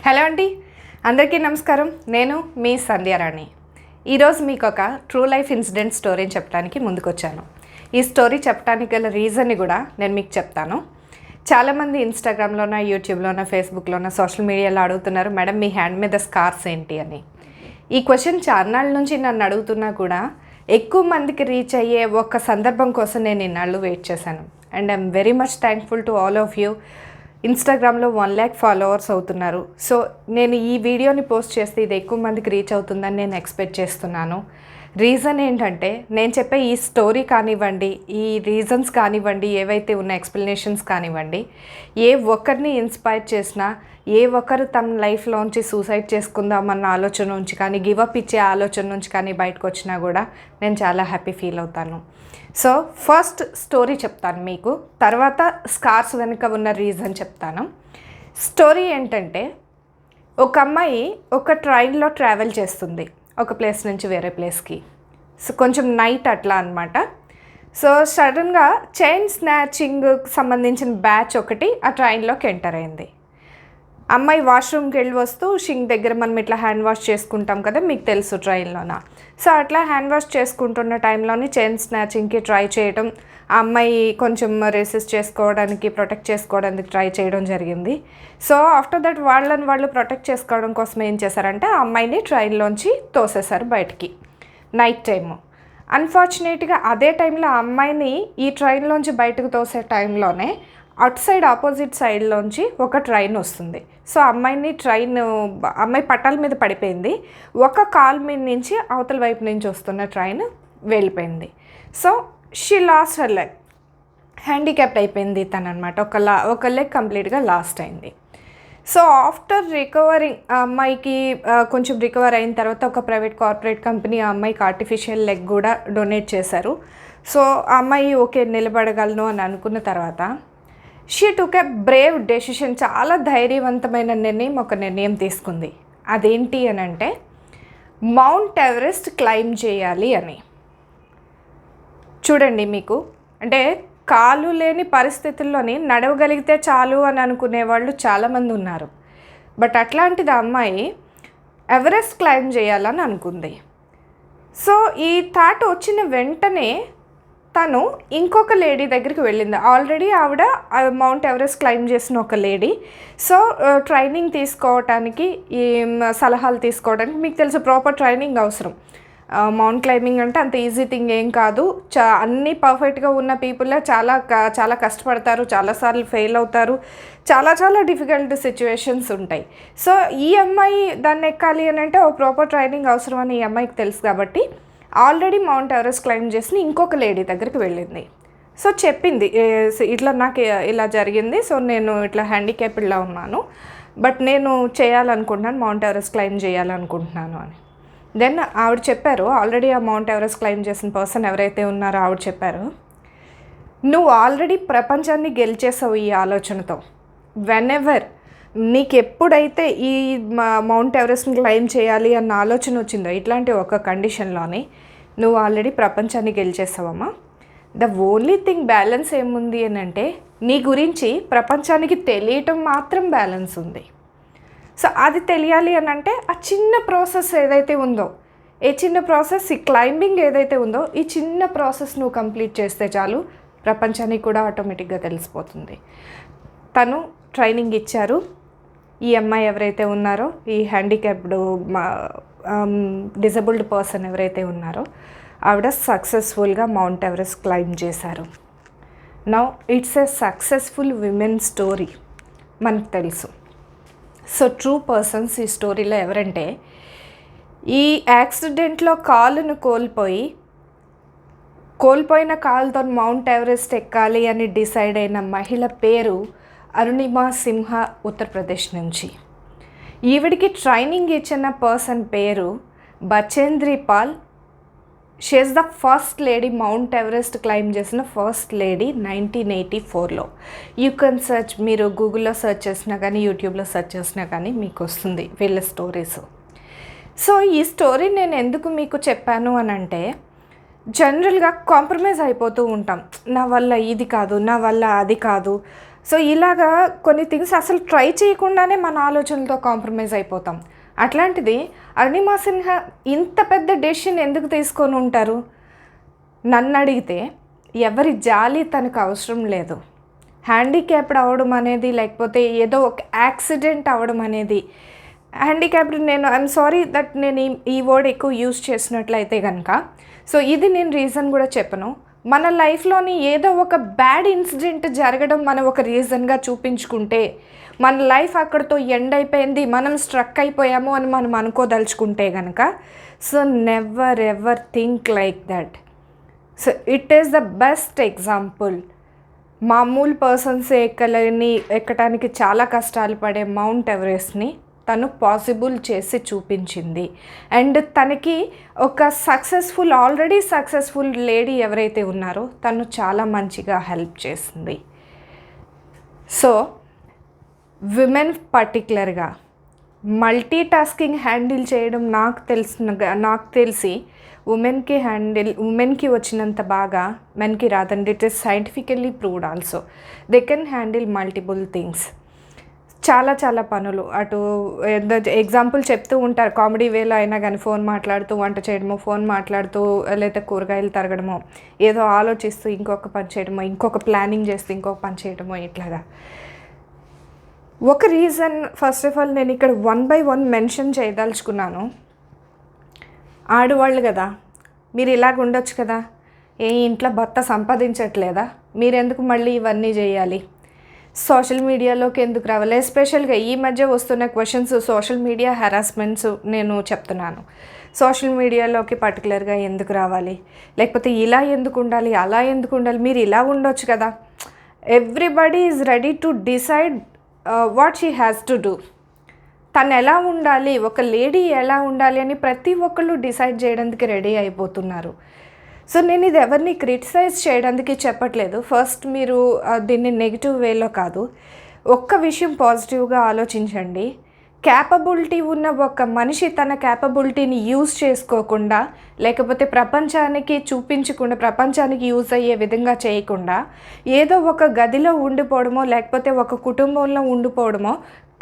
Hello అండి, అందరికీ నమస్కారం. నేను మీ సంధ్యారాణి. ఈరోజు మీకు ఒక ట్రూ లైఫ్ ఇన్సిడెంట్ స్టోరీని చెప్పడానికి ముందుకొచ్చాను. ఈ స్టోరీ చెప్పడానికి గల రీజన్ని కూడా నేను మీకు చెప్తాను. చాలామంది ఇన్స్టాగ్రామ్లోన, యూట్యూబ్లోన, ఫేస్బుక్లోన, సోషల్ మీడియాలో అడుగుతున్నారు, మేడం మీ హ్యాండ్ మీద స్కార్స్ ఏంటి అని. ఈ క్వశ్చన్ చాన్నాళ్ళ నుంచి నన్ను అడుగుతున్నా కూడా ఎక్కువ మందికి రీచ్ అయ్యే ఒక సందర్భం కోసం నేను ఇన్నాళ్ళు వెయిట్ చేశాను. And I'm very much thankful to all of you. ఇన్స్టాగ్రామ్లో 1 lakh ఫాలోవర్స్ అవుతున్నారు. సో నేను ఈ వీడియోని పోస్ట్ చేస్తే ఇది ఎక్కువ మందికి రీచ్ అవుతుందని నేను ఎక్స్పెక్ట్ చేస్తున్నాను. రీజన్ ఏంటంటే, నేను చెప్పే ఈ స్టోరీ కానివ్వండి, ఈ రీజన్స్ కానివ్వండి, ఏవైతే ఉన్న ఎక్స్ప్లెనేషన్స్ కానివ్వండి, ఏ ఒక్కరిని ఇన్స్పైర్ చేసినా, ఏ ఒక్కరు తమ లైఫ్లోంచి సూసైడ్ చేసుకుందామన్న ఆలోచన నుంచి కానీ, గివప్ ఇచ్చే ఆలోచన నుంచి కానీ బయటకు వచ్చినా కూడా నేను చాలా హ్యాపీ ఫీల్ అవుతాను. సో ఫస్ట్ స్టోరీ చెప్తాను మీకు, తర్వాత స్కార్స్ వెనుక ఉన్న రీజన్ చెప్తాను. స్టోరీ ఏంటంటే, ఒక అమ్మాయి ఒక ట్రైన్లో ట్రావెల్ చేస్తుంది ఒక ప్లేస్ నుంచి వేరే ప్లేస్కి. సో కొంచెం నైట్ అట్లా అనమాట. సో సడన్గా చైన్ స్నాచింగ్కి సంబంధించిన బ్యాచ్ ఒకటి ఆ ట్రైన్లోకి ఎంటర్ అయింది. అమ్మాయి వాష్రూమ్కి వెళ్ళి వస్తూ షింక్ దగ్గర మనం ఇట్లా హ్యాండ్ వాష్ చేసుకుంటాం కదా, మీకు తెలుసు ట్రైన్లోన. సో అట్లా హ్యాండ్ వాష్ చేసుకుంటున్న టైంలోని చైన్ స్నాచింగ్కి ట్రై చేయడం, ఆ అమ్మాయి కొంచెం రెసిస్ట్ చేసుకోవడానికి, ప్రొటెక్ట్ చేసుకోవడానికి ట్రై చేయడం జరిగింది. సో ఆఫ్టర్ దట్ వాళ్ళు ప్రొటెక్ట్ చేసుకోవడం కోసం ఏం చేశారంటే, ఆ అమ్మాయిని ట్రైన్లోంచి తోసేశారు బయటికి నైట్ టైము. అన్ఫార్చునేట్గా అదే టైంలో ఆ అమ్మాయిని ఈ ట్రైన్లోంచి బయటకు తోసే టైంలోనే అటు సైడ్ ఆపోజిట్ సైడ్లోంచి ఒక ట్రైన్ వస్తుంది. సో అమ్మాయి పట్టాల మీద పడిపోయింది. ఒక కాల్ మీద నుంచి అవతల వైపు నుంచి వస్తున్న ట్రైన్ వెళ్ళిపోయింది. So she lost her leg, handicapped అయిపోయింది తను అనమాట. ఒక లెగ్ కంప్లీట్గా లాస్ట్ అయింది. సో ఆఫ్టర్ రికవరింగ్, ఆ అమ్మాయికి కొంచెం రికవర్ అయిన తర్వాత ఒక ప్రైవేట్ కార్పొరేట్ కంపెనీ ఆ అమ్మాయికి ఆర్టిఫిషియల్ లెగ్ కూడా డొనేట్ చేశారు. సో ఆ అమ్మాయి ఓకే నిలబడగలను అని అనుకున్న తర్వాత she took a Brave decision. చాలా ధైర్యవంతమైన ఒక నిర్ణయం తీసుకుంది. అదేంటి అని అంటే, మౌంట్ ఎవరెస్ట్ క్లైమ్ చేయాలి అని. చూడండి, మీకు అంటే కాలు లేని పరిస్థితుల్లోని నడవగలిగితే చాలు అని అనుకునే వాళ్ళు చాలామంది ఉన్నారు. బట్ అట్లాంటిది అమ్మాయి ఎవరెస్ట్ క్లైమ్ చేయాలని అనుకుంది. సో ఈ థాట్ వచ్చిన వెంటనే తను ఇంకొక లేడీ దగ్గరికి వెళ్ళింది. ఆల్రెడీ ఆవిడ మౌంట్ ఎవరెస్ట్ క్లైమ్ చేసిన ఒక లేడీ. సో ట్రైనింగ్ తీసుకోవటానికి, ఈ సలహాలు తీసుకోవడానికి, మీకు తెలుసు ప్రాపర్ ట్రైనింగ్ అవసరం. మౌంట్ క్లైంబింగ్ అంటే అంత ఈజీ థింగ్ ఏం కాదు. అన్నీ పర్ఫెక్ట్గా ఉన్న పీపుల్ చాలా కష్టపడతారు, చాలాసార్లు ఫెయిల్ అవుతారు, చాలా డిఫికల్ట్ సిచ్యువేషన్స్ ఉంటాయి. సో ఈ అమ్మాయి దాన్ని ఎక్కాలి అని అంటే ఓ ప్రాపర్ ట్రైనింగ్ అవసరం అని ఈ అమ్మాయికి తెలుసు కాబట్టి ఆల్రెడీ మౌంట్ ఎవరెస్ట్ క్లైమ్ చేసిన ఇంకొక లేడీ దగ్గరికి వెళ్ళింది. సో చెప్పింది, ఇట్లా నాకు ఇలా జరిగింది, సో నేను ఇట్లా హ్యాండిక్యాప్డ్లా ఉన్నాను, బట్ నేను చేయాలనుకుంటున్నాను, మౌంట్ ఎవరెస్ట్ క్లైమ్ చేయాలనుకుంటున్నాను అని. దెన్ ఆవిడ చెప్పారు, ఆల్రెడీ ఆ మౌంట్ ఎవరెస్ట్ క్లైమ్ చేసిన పర్సన్ ఎవరైతే ఉన్నారో ఆవిడ చెప్పారు, నువ్వు ఆల్రెడీ ప్రపంచాన్ని గెలిచేసావు ఈ ఆలోచనతో. వెనెవర్ నీకు ఎప్పుడైతే ఈ మౌంట్ ఎవరెస్ట్ని క్లైమ్ చేయాలి అన్న ఆలోచన వచ్చిందో, ఇట్లాంటి ఒక కండిషన్లోని నువ్వు ఆల్రెడీ ప్రపంచాన్ని గెలిచేసావమ్మా. ద ఓన్లీ థింగ్ బ్యాలెన్స్ ఏముంది అని అంటే, నీ గురించి ప్రపంచానికి తెలియటం మాత్రం బ్యాలెన్స్ ఉంది. సో అది తెలియాలి అని అంటే ఆ చిన్న ప్రాసెస్ ఏదైతే ఉందో, ఈ క్లైంబింగ్ ఏదైతే ఉందో, ఈ చిన్న ప్రాసెస్ నువ్వు కంప్లీట్ చేస్తే చాలు, ప్రపంచానికి కూడా ఆటోమేటిక్గా తెలిసిపోతుంది. తను ట్రైనింగ్ ఇచ్చారు. ఈ అమ్మాయి ఎవరైతే ఉన్నారో, ఈ హ్యాండిక్యాప్డ్ డిజబుల్డ్ పర్సన్ ఎవరైతే ఉన్నారో, ఆవిడ సక్సెస్ఫుల్గా మౌంట్ ఎవరెస్ట్ క్లైమ్ చేశారు. Now it's a successful women story, మనకు తెలుసు. సో ట్రూ పర్సన్స్ ఈ స్టోరీలో ఎవరంటే, ఈ యాక్సిడెంట్లో కాలును కోల్పోయిన కాలుతో మౌంట్ ఎవరెస్ట్ ఎక్కాలి అని డిసైడ్ అయిన మహిళ పేరు అరుణిమా సింహ, ఉత్తరప్రదేశ్ నుంచి. ఈవిడికి ట్రైనింగ్ ఇచ్చిన పర్సన్ పేరు Bachendri Pal. She is the first lady, Mount Everest climb చేసిన ఫస్ట్ లేడీ 1984లో. యూ కెన్ సెర్చ్, మీరు గూగుల్లో సెర్చ్ చేసినా కానీ, యూట్యూబ్లో సెర్చ్ చేసినా కానీ మీకు వస్తుంది వీళ్ళ స్టోరీస్. సో ఈ స్టోరీ నేను ఎందుకు మీకు చెప్పాను అని అంటే, జనరల్గా కాంప్రమైజ్ అయిపోతూ ఉంటాం. నా వల్ల ఇది కాదు, నా వల్ల అది కాదు, సో ఇలాగా కొన్ని థింగ్స్ అసలు ట్రై చేయకుండానే మన ఆలోచనలతో కాంప్రమైజ్ అయిపోతాం. అట్లాంటిది అరుణిమా సిన్హా ఇంత పెద్ద డెసిషన్ ఎందుకు తీసుకొని ఉంటారు? నన్ను అడిగితే ఎవరి జాలి తనకు అవసరం లేదు. హ్యాండిక్యాప్డ్ అవ్వడం అనేది, లేకపోతే ఏదో ఒక యాక్సిడెంట్ అవ్వడం అనేది, హ్యాండిక్యాప్డ్ నేను ఐఎమ్ సారీ దట్ నేను ఈ వర్డ్ ఎక్కువ యూజ్ చేసినట్లయితే కనుక, సో ఇది నేను రీజన్ కూడా చెప్పను. మన లైఫ్లోని ఏదో ఒక బ్యాడ్ ఇన్సిడెంట్ జరగడం మనం ఒక రీజన్గా చూపించుకుంటే, మన లైఫ్ అక్కడితో ఎండ్ అయిపోయింది, మనం స్ట్రక్ అయిపోయాము అని మనం అనుకోదలుచుకుంటే కనుక, so never ever think like that. So it is the best example. మామూలు పర్సన్స్ ఎక్కడానికి చాలా కష్టాలు పడే మౌంట్ ఎవరెస్ట్ని తను పాసిబుల్ చేసి చూపించింది. అండ్ తనకి ఒక ఆల్రెడీ సక్సెస్ఫుల్ లేడీ ఎవరైతే ఉన్నారో తను చాలా మంచిగా హెల్ప్ చేసింది. సో విమెన్ పర్టికులర్గా మల్టీ టాస్కింగ్ హ్యాండిల్ చేయడం నాకు తెలిసి ఉమెన్కి వచ్చినంత బాగా మెన్కి రాదండి. It is scientifically proved also. They can handle multiple things. చాలా చాలా పనులు. అటు ఎగ్జాంపుల్ చెప్తూ ఉంటారు కామెడీ వేలో అయినా కానీ, ఫోన్ మాట్లాడుతూ వంట చేయడమో, ఫోన్ మాట్లాడుతూ లేకపోతే కూరగాయలు తరగడమో, ఏదో ఆలోచిస్తూ ఇంకొక పని చేయడమో, ఇంకొక ప్లానింగ్ చేస్తూ ఇంకొక పని చేయడమో, ఇట్లాగా. ఒక రీజన్ ఫస్ట్ ఆఫ్ ఆల్ నేను ఇక్కడ 1 by 1 మెన్షన్ చేయదలుచుకున్నాను. ఆడవాళ్ళు కదా, మీరు ఇలాగ ఉండొచ్చు కదా, ఇంట్లో భర్త సంపాదించట్లేదా, మీరెందుకు మళ్ళీ ఇవన్నీ చేయాలి, సోషల్ మీడియాలోకి ఎందుకు రావాలి? ఎస్పెషల్గా ఈ మధ్య వస్తున్న క్వశ్చన్స్, సోషల్ మీడియా హెరాస్మెంట్స్ నేను చెప్తున్నాను. సోషల్ మీడియాలోకి పర్టికులర్గా ఎందుకు రావాలి, లేకపోతే ఇలా ఎందుకు ఉండాలి, అలా ఎందుకు ఉండాలి, మీరు ఇలా ఉండొచ్చు కదా. Everybody is ready to decide what she has to do. తను ఎలా ఉండాలి, ఒక లేడీ ఎలా ఉండాలి అని ప్రతి ఒక్కళ్ళు డిసైడ్ చేయడానికి రెడీ అయిపోతున్నారు. సో నేను ఇది ఎవరిని క్రిటిసైజ్ చేయడానికి చెప్పట్లేదు. ఫస్ట్ మీరు దీన్ని నెగిటివ్ వేలో కాదు, ఒక్క విషయం పాజిటివ్గా ఆలోచించండి. క్యాపబిలిటీ ఉన్న ఒక మనిషి తన క్యాపబిలిటీని యూజ్ చేసుకోకుండా, లేకపోతే ప్రపంచానికి చూపించకుండా, ప్రపంచానికి యూజ్ అయ్యే విధంగా చేయకుండా ఏదో ఒక గదిలో ఉండిపోవడమో, లేకపోతే ఒక కుటుంబంలో ఉండిపోవడమో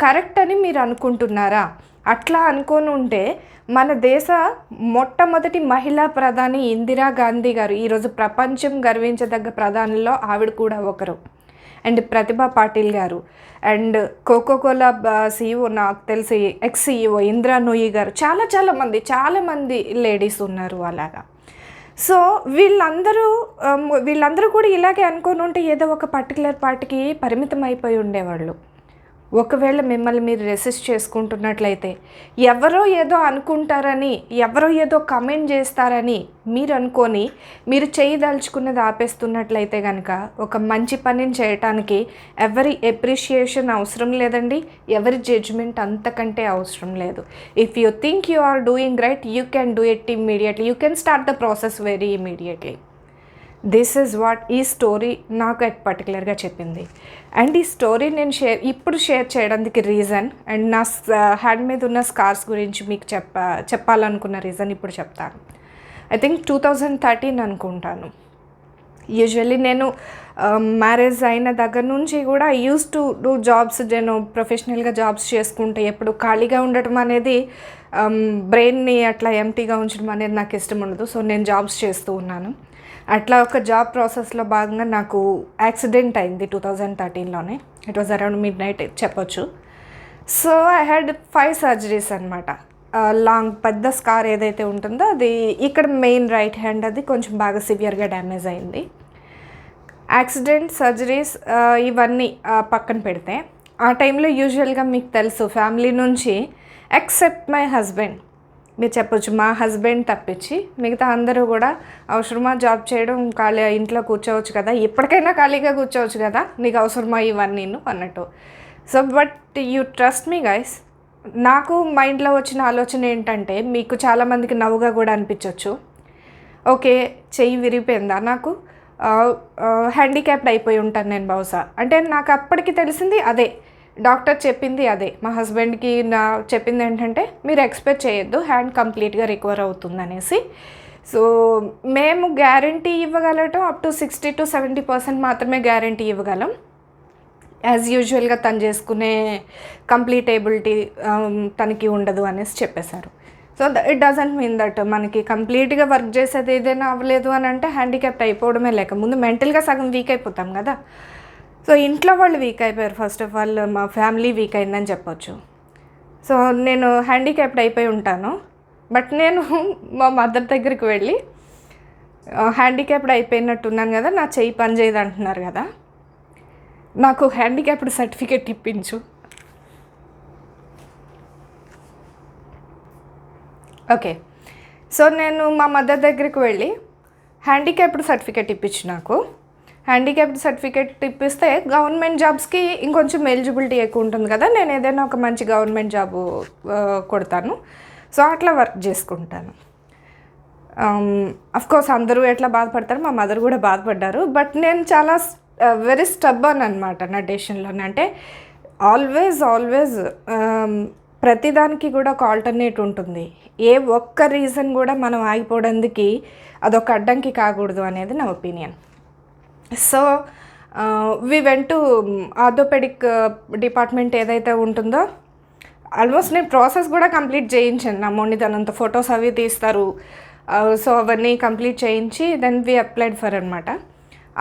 కరెక్ట్ అని మీరు అనుకుంటున్నారా? అట్లా అనుకొని ఉంటే మన దేశ మొట్టమొదటి మహిళా ప్రధాని ఇందిరాగాంధీ గారు, ఈరోజు ప్రపంచం గర్వించదగ్గ ప్రధానుల్లో ఆవిడ కూడా ఒకరు. అండ్ ప్రతిభా పాటిల్ గారు, అండ్ కోకోకోలా CEO నాకు తెలిసి ex-CEO ఇందిరా నూయి గారు, చాలామంది లేడీస్ ఉన్నారు అలాగా. సో వీళ్ళందరూ కూడా ఇలాగే అనుకొని ఉంటే ఏదో ఒక పర్టికులర్ పార్టీకి పరిమితం అయిపోయి ఉండేవాళ్ళు. ఒకవేళ మిమ్మల్ని మీరు రెసిస్ట్ చేసుకుంటున్నట్లయితే, ఎవరో ఏదో అనుకుంటారని, ఎవరో ఏదో కమెంట్ చేస్తారని మీరు అనుకొని మీరు చేయదలుచుకున్నది ఆపేస్తున్నట్లయితే కనుక ఒక మంచి పనిని చేయటానికి ఎవరి ఎప్రిషియేషన్ అవసరం లేదండి, ఎవరి జడ్జ్మెంట్ అంతకంటే అవసరం లేదు. If you think you are doing right, you can do it immediately, you can start the process very immediately. This is what ఈ స్టోరీ నాకు పర్టికులర్గా చెప్పింది. అండ్ ఈ స్టోరీ నేను ఇప్పుడు షేర్ చేయడానికి రీజన్, అండ్ నా హ్యాండ్ మీద ఉన్న స్కార్స్ గురించి మీకు చెప్పాలనుకున్న రీజన్ ఇప్పుడు చెప్తాను. ఐ థింక్ 2013 అనుకుంటాను. యూజువల్లీ నేను మ్యారేజ్ అయిన దగ్గర నుంచి కూడా యూస్ టు డూ జాబ్స్. నేను ప్రొఫెషనల్గా జాబ్స్ చేసుకుంటే ఎప్పుడు ఖాళీగా ఉండటం అనేది, బ్రెయిన్ని అట్లా ఎంటీగా ఉంచడం అనేది నాకు ఇష్టం ఉండదు. సో నేను జాబ్స్ చేస్తూ ఉన్నాను. అట్లా ఒక జాబ్ ప్రాసెస్లో భాగంగా నాకు యాక్సిడెంట్ అయింది 2013లోనే. ఇట్ వాజ్ అరౌండ్ midnight చెప్పొచ్చు. సో ఐ హ్యాడ్ 5 సర్జరీస్ అనమాట. లాంగ్ పెద్ద స్కార్ ఏదైతే ఉంటుందో అది ఇక్కడ మెయిన్ రైట్ హ్యాండ్, అది కొంచెం బాగా సివియర్గా డ్యామేజ్ అయింది. యాక్సిడెంట్, సర్జరీస్ ఇవన్నీ పక్కన పెడితే, ఆ టైంలో యూజువల్గా మీకు తెలుసు ఫ్యామిలీ నుంచి ఎక్సెప్ట్ మై హస్బెండ్, మీరు చెప్పొచ్చు మా హస్బెండ్ తప్పించి మిగతా అందరూ కూడా అవసరమా జాబ్ చేయడం, ఖాళీ ఇంట్లో కూర్చోవచ్చు కదా, ఎప్పటికైనా ఖాళీగా కూర్చోవచ్చు కదా, నీకు అవసరమా ఇవన్నీ అన్నట్టు. So but you trust me guys, నాకు మైండ్లో వచ్చిన ఆలోచన ఏంటంటే, మీకు చాలామందికి నవ్వుగా కూడా అనిపించవచ్చు. ఓకే, చెయ్యి విరిగిపోయిందా, నాకు హ్యాండిక్యాప్డ్ అయిపోయి ఉంటాను నేను బహుశా అంటే. నాకు అప్పటికి తెలిసింది అదే, డాక్టర్ చెప్పింది అదే. మా హస్బెండ్కి చెప్పింది ఏంటంటే, మీరు ఎక్స్పెక్ట్ చేయొద్దు హ్యాండ్ కంప్లీట్గా రికవర్ అవుతుంది అనేసి. సో మేము గ్యారంటీ ఇవ్వగలటం అప్ టు 60 to 70% మాత్రమే గ్యారంటీ ఇవ్వగలం. యాజ్ యూజువల్గా తను చేసుకునే కంప్లీటేబిలిటీ తనకి ఉండదు అనేసి చెప్పేశారు. So it doesn't mean that మనకి కంప్లీట్గా వర్క్ చేసేది ఏదైనా అవ్వలేదు అని అంటే హ్యాండిక్యాప్ట్ అయిపోవడమే, లేక ముందు మెంటల్గా సగం వీక్ అయిపోతాం కదా. సో ఇంట్లో వాళ్ళు వీక్ అయిపోయారు. ఫస్ట్ ఆఫ్ ఆల్ మా ఫ్యామిలీ వీక్ అయిందని చెప్పొచ్చు. సో నేను హ్యాండిక్యాప్ట్ అయిపోయి ఉంటాను. బట్ నేను మా మదర్ దగ్గరికి వెళ్ళి హ్యాండిక్యాప్డ్ అయిపోయినట్టున్నాను కదా, నా చెయ్యి పని చేయదు అంటున్నారు కదా, నాకు హ్యాండిక్యాప్డ్ సర్టిఫికేట్ ఇప్పించు. ఓకే, సో నేను మా మదర్ దగ్గరికి వెళ్ళి హ్యాండిక్యాప్డ్ సర్టిఫికేట్ ఇప్పించు. నాకు హ్యాండిక్యాప్డ్ సర్టిఫికేట్ ఇప్పిస్తే గవర్నమెంట్ జాబ్స్కి ఇంకొంచెం ఎలిజిబిలిటీ ఎక్కువ ఉంటుంది కదా, నేను ఏదైనా ఒక మంచి గవర్నమెంట్ జాబు కొడతాను. సో అట్లా వర్క్ చేసుకుంటాను. అఫ్కోర్స్ అందరూ ఎట్లా బాధపడతారు, మా మదర్ కూడా బాధపడ్డారు. బట్ నేను చాలా వెరీ స్టబ్బర్న్ అనమాట నా డెసిషన్లో. అంటే ఆల్వేజ్ ప్రతిదానికి కూడా ఒక ఆల్టర్నేట్ ఉంటుంది. ఏ ఒక్క రీజన్ కూడా మనం ఆగిపోవడానికి అదొక అడ్డంకి కాకూడదు అనేది నా opinion. So we went to orthopaedic department ఏదైతే ఉంటుందో, ఆల్మోస్ట్ నేను ప్రాసెస్ కూడా కంప్లీట్ చేయించాను. నా మొండితనంతో ఫొటోస్ అవి తీస్తారు. సో అవన్నీ కంప్లీట్ చేయించి దెన్ వి అప్లైడ్ ఫర్ అనమాట.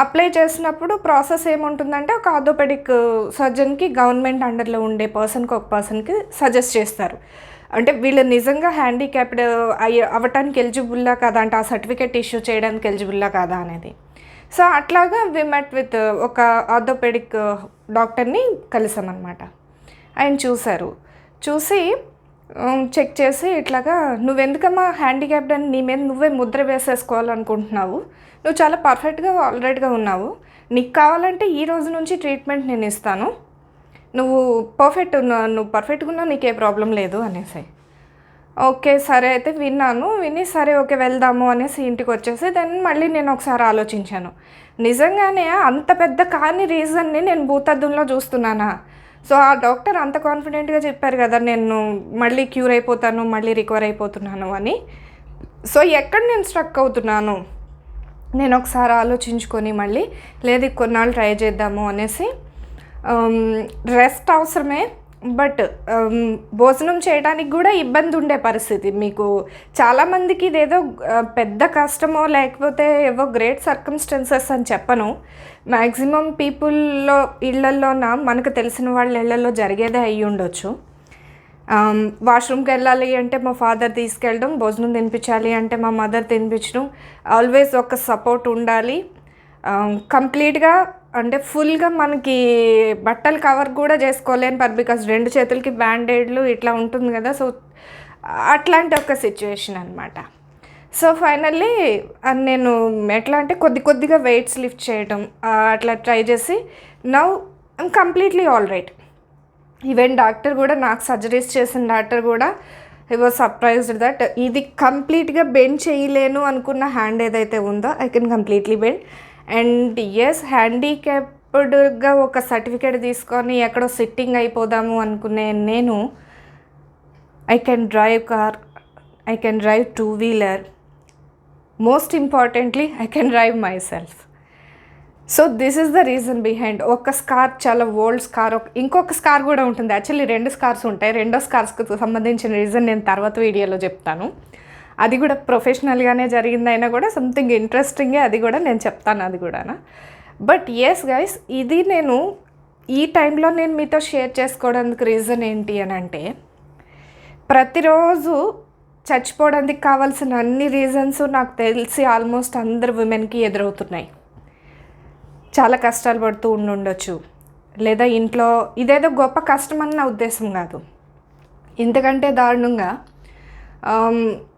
అప్లై చేసినప్పుడు ప్రాసెస్ ఏముంటుందంటే, ఒక ఆర్థోపెడిక్ సర్జన్కి గవర్నమెంట్ అండర్లో ఉండే పర్సన్కి ఒక పర్సన్కి సజెస్ట్ చేస్తారు. అంటే వీళ్ళు నిజంగా హ్యాండిక్యాప్డ్ అవ్వటానికి ఎలిజిబుల్లా కాదా అంటే, ఆ సర్టిఫికేట్ ఇష్యూ చేయడానికి ఎలిజిబుల్లా కాదా అనేది. సో అట్లాగా వి మెట్ విత్ ఒక ఆర్థోపెడిక్ డాక్టర్ని కలిసామన్నమాట. ఆయన చూసి చెక్ చేసి ఇట్లాగా, నువ్వెందుకమ్మా హ్యాండిక్యాప్డ్ అని నీ మీద నువ్వే ముద్ర వేసేసుకోవాలనుకుంటున్నావు, నువ్వు చాలా పర్ఫెక్ట్గా ఆల్రెడీగా ఉన్నావు, నీకు కావాలంటే ఈ రోజు నుంచి ట్రీట్మెంట్ నేను ఇస్తాను, నువ్వు పర్ఫెక్ట్గా ఉన్నావు, నీకే ప్రాబ్లం లేదు అనేసి. ఓకే సరే అయితే విని సరే ఓకే వెళ్దాము అనేసి ఇంటికి వచ్చేసి దెన్ మళ్ళీ నేను ఒకసారి ఆలోచించాను, నిజంగానే అంత పెద్ద కాని రీజన్ని నేను భూతద్దంలో చూస్తున్నానా. సో ఆ డాక్టర్ అంత కాన్ఫిడెంట్గా చెప్పారు కదా నేను మళ్ళీ క్యూర్ అయిపోతాను, మళ్ళీ రికవర్ అయిపోతున్నాను అని. సో ఎక్కడ నేను స్ట్రక్ అవుతున్నాను, నేను ఒకసారి ఆలోచించుకొని మళ్ళీ లేదు కొన్నాళ్ళు ట్రై చేద్దాము అనేసి. రెస్ట్ అవసరమే, బట్ భోజనం చేయడానికి కూడా ఇబ్బంది ఉండే పరిస్థితి. మీకు చాలామందికి ఇదేదో పెద్ద కష్టమో లేకపోతే ఏవో గ్రేట్ సర్కమ్స్టెన్సెస్ అని చెప్పను. మ్యాక్సిమం పీపుల్లో ఇళ్లల్లోన మనకు తెలిసిన వాళ్ళ ఇళ్లలో జరిగేదే అయ్యి ఉండొచ్చు. వాష్రూమ్కి వెళ్ళాలి అంటే మా ఫాదర్ తీసుకెళ్ళడం, భోజనం తినిపించాలి అంటే మా మదర్ తినిపించడం, ఆల్వేస్ ఒక సపోర్ట్ ఉండాలి. కంప్లీట్గా అంటే ఫుల్గా మనకి బట్టలు కవర్ కూడా చేసుకోలేని బికాజ్ 2 చేతులకి బ్యాండేడ్లు ఇట్లా ఉంటుంది కదా. సో అట్లాంటి ఒక సిచ్యువేషన్ అనమాట. సో ఫైనల్లీ నేను ఎట్లా అంటే కొద్దిగా వెయిట్స్ లిఫ్ట్ చేయడం అట్లా ట్రై చేసి now I'm completely all right. Even doctor కూడా, నాకు సర్జరీస్ చేసిన డాక్టర్ కూడా ఐ వాజ్ సర్ప్రైజ్డ్ దట్ ఇది కంప్లీట్గా బెండ్ చేయలేను అనుకున్న హ్యాండ్ ఏదైతే ఉందో I can completely bend. And yes, హ్యాండిక్యాప్డ్గా ఒక సర్టిఫికేట్ తీసుకొని ఎక్కడో సిట్టింగ్ అయిపోదాము అనుకునే నేను I can drive car, I can drive 2-wheeler, most importantly I can drive myself. So this is the reason behind. ఒక స్కార్ చాలా ఓల్డ్ స్కార్, ఇంకొక స్కార్ కూడా ఉంటుంది. యాక్చువల్లీ 2 స్కార్స్ ఉంటాయి. 2వ స్కార్స్కి సంబంధించిన రీజన్ నేను తర్వాత వీడియోలో చెప్తాను. అది కూడా ప్రొఫెషనల్గానే జరిగిందైనా కూడా సంథింగ్ ఇంట్రెస్టింగే, అది కూడా నేను చెప్తాను అది కూడా. బట్ ఎస్ గైస్, ఇది నేను ఈ టైంలో నేను మీతో షేర్ చేసుకోవడానికి రీజన్ ఏంటి అని అంటే, ప్రతిరోజు చచ్చిపోవడానికి కావాల్సిన అన్ని రీజన్స్ నాకు తెలిసి ఆల్మోస్ట్ అందరు విమెన్కి ఎదురవుతున్నాయి. చాలా కష్టాలు పడుతూ ఉండొచ్చు, లేదా ఇంట్లో ఇదేదో గొప్ప కష్టం అని నా ఉద్దేశం కాదు. ఇంతకంటే దారుణంగా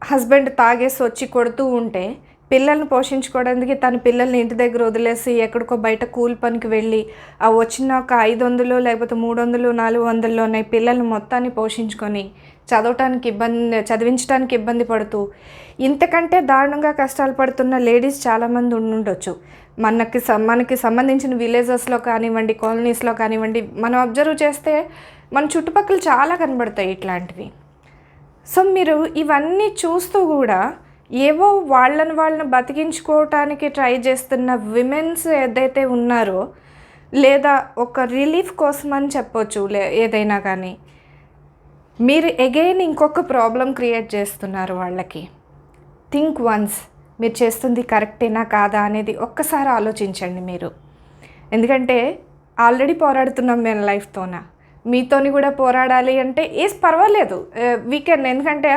హస్బెండ్ తాగేసి వచ్చి కొడుతూ ఉంటే పిల్లల్ని పోషించుకోవడానికి తన పిల్లల్ని ఇంటి దగ్గర వదిలేసి ఎక్కడికో బయట కూలి పనికి వెళ్ళి ఆ వచ్చిన ఒక 500 లేకపోతే 300 400లోనే పిల్లల్ని మొత్తాన్ని పోషించుకొని చదివించడానికి ఇబ్బంది పడుతూ ఇంతకంటే దారుణంగా కష్టాలు పడుతున్న లేడీస్ చాలామంది ఉండొచ్చు. మనకి సంబంధించిన విలేజెస్లో కానివ్వండి, కాలనీస్లో కానివ్వండి, మనం అబ్జర్వ్ చేస్తే మన చుట్టుపక్కల చాలా కనబడతాయి ఇట్లాంటివి. సో మీరు ఇవన్నీ చూస్తూ కూడా ఏవో వాళ్ళని బతికించుకోవటానికి ట్రై చేస్తున్న విమెన్స్ ఏదైతే ఉన్నారో లేదా ఒక రిలీఫ్ కోసం అని చెప్పొచ్చు, ఏదైనా కానీ మీరు అగైన్ ఇంకొక ప్రాబ్లం క్రియేట్ చేస్తున్నారు వాళ్ళకి. థింక్ వన్స్, మీరు చేస్తుంది కరెక్టేనా కాదా అనేది ఒక్కసారి ఆలోచించండి మీరు. ఎందుకంటే ఆల్రెడీ పోరాడుతున్నాం మేము లైఫ్తోన, మీతోని కూడా పోరాడాలి అంటే పర్వాలేదు, వీకెండ్, ఎందుకంటే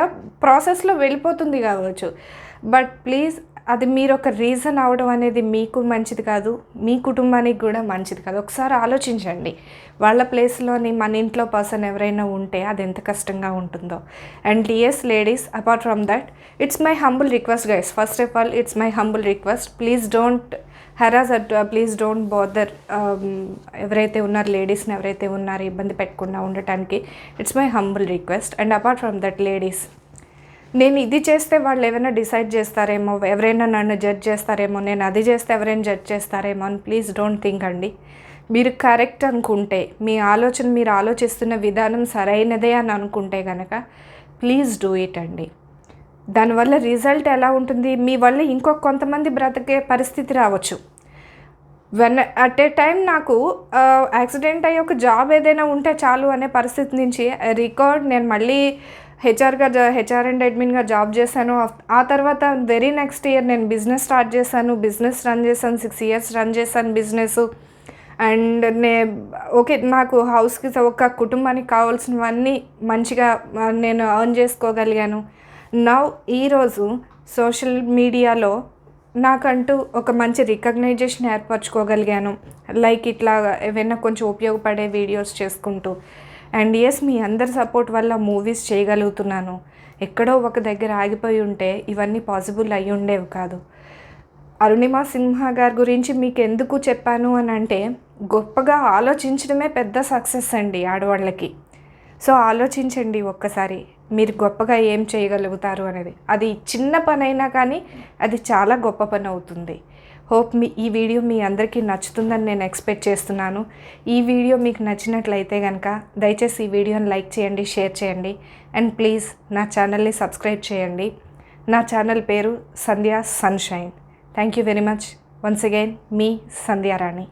ప్రాసెస్లో వెళ్ళిపోతుంది కావచ్చు. బట్ ప్లీజ్, అది మీరు ఒక రీజన్ అవడం అనేది మీకు మంచిది కాదు, మీ కుటుంబానికి కూడా మంచిది కాదు. ఒకసారి ఆలోచించండి, వాళ్ళ ప్లేస్లోని మన ఇంట్లో పర్సన్ ఎవరైనా ఉంటే అది ఎంత కష్టంగా ఉంటుందో. And yes ladies, apart from that, it's my humble request guys. First of all it's my humble request, please don't harass please don't bother ఎవరైతే ఉన్నారు లేడీస్ని, ఎవరైతే ఉన్నారు ఇబ్బంది పెట్టకుండా ఉండటానికి. It's my humble request. And apart from that ladies, నేను ఇది చేస్తే వాళ్ళు ఏమైనా డిసైడ్ చేస్తారేమో, ఎవరైనా నన్ను జడ్జ్ చేస్తారేమో, నేను అది చేస్తే ఎవరైనా జడ్జ్ చేస్తారేమో అని ప్లీజ్ డోంట్ థింక్ అండి. మీరు కరెక్ట్ అనుకుంటే, మీ ఆలోచన, మీరు ఆలోచిస్తున్న విధానం సరైనదే అని అనుకుంటే కనుక ప్లీజ్ డూ ఇట్ అండి. దానివల్ల రిజల్ట్ ఎలా ఉంటుంది, మీ వల్ల ఇంకొక కొంతమంది బ్రతికే పరిస్థితి రావచ్చు. అట్ ఏ టైం నాకు యాక్సిడెంట్ అయ్యి ఒక జాబ్ ఏదైనా ఉంటే చాలు అనే పరిస్థితి నుంచి నేను మళ్ళీ హెచ్ఆర్ అండ్ అడ్మిన్గా జాబ్ చేశాను. ఆ తర్వాత వెరీ నెక్స్ట్ ఇయర్ నేను బిజినెస్ స్టార్ట్ చేశాను, బిజినెస్ రన్ చేశాను, 6 years రన్ చేశాను బిజినెస్. అండ్ ఓకే, నాకు హౌస్కి ఒక కుటుంబానికి కావాల్సినవన్నీ మంచిగా నేను ఎర్న్ చేసుకోగలిగాను. ఈరోజు సోషల్ మీడియాలో నాకంటూ ఒక మంచి రికగ్నైజేషన్ ఏర్పరచుకోగలిగాను, లైక్ ఇట్లా ఏవైనా కొంచెం ఉపయోగపడే వీడియోస్ చేసుకుంటూ. అండ్ మీ అందరి సపోర్ట్ వల్ల మూవీస్ చేయగలుగుతున్నాను. ఎక్కడో ఒక దగ్గర ఆగిపోయి ఉంటే ఇవన్నీ పాసిబుల్ అయ్యి ఉండేవి కాదు. అరుణిమ సింహ గారి గురించి మీకు ఎందుకు చెప్పాను అని అంటే, గొప్పగా ఆలోచించడమే పెద్ద సక్సెస్ అండి ఆడవాళ్ళకి. సో ఆలోచించండి ఒక్కసారి, మీరు గొప్పగా ఏం చేయగలుగుతారు అనేది. అది చిన్న పని అయినా కానీ అది చాలా గొప్ప పని అవుతుంది. హోప్ ఈ వీడియో మీ అందరికీ నచ్చుతుందని నేను ఎక్స్పెక్ట్ చేస్తున్నాను. ఈ వీడియో మీకు నచ్చినట్లయితే కనుక దయచేసి ఈ వీడియోని లైక్ చేయండి, షేర్ చేయండి. అండ్ ప్లీజ్ నా ఛానల్ని సబ్స్క్రైబ్ చేయండి. నా ఛానల్ పేరు Sandhya sunshine. Thank you very much. Once again మీ సంధ్యారాణి.